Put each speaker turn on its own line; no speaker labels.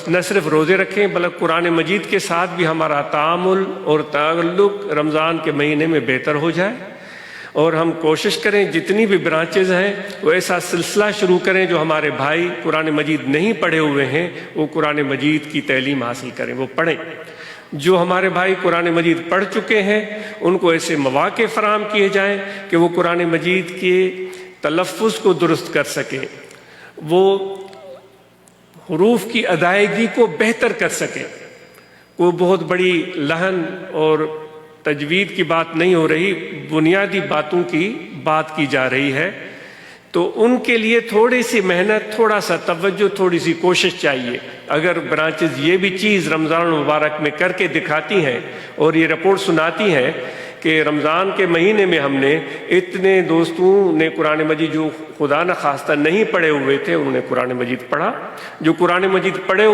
نہ صرف روزے رکھیں بلکہ قرآن مجید کے ساتھ بھی ہمارا تعامل اور تعلق رمضان کے مہینے میں بہتر ہو جائے، اور ہم کوشش کریں جتنی بھی برانچز ہیں وہ ایسا سلسلہ شروع کریں جو ہمارے بھائی قرآن مجید نہیں پڑھے ہوئے ہیں وہ قرآن مجید کی تعلیم حاصل کریں، وہ پڑھیں۔ جو ہمارے بھائی قرآن مجید پڑھ چکے ہیں ان کو ایسے مواقع فراہم کیے جائیں کہ وہ قرآن مجید کے تلفظ کو درست کر سکیں، وہ حروف کی ادائیگی کو بہتر کر سکیں۔ کوئی بہت بڑی لحن اور تجوید کی بات نہیں ہو رہی، بنیادی باتوں کی بات کی جا رہی ہے، تو ان کے لیے تھوڑی سی محنت، تھوڑا سا توجہ، تھوڑی سی کوشش چاہیے۔ اگر برانچز یہ بھی چیز رمضان المبارک میں کر کے دکھاتی ہیں اور یہ رپورٹ سناتی ہیں کہ رمضان کے مہینے میں ہم نے اتنے دوستوں نے قرآن مجید جو خدا نخواستہ نہیں پڑھے ہوئے تھے انہوں نے قرآن مجید پڑھا، جو قرآن مجید پڑھے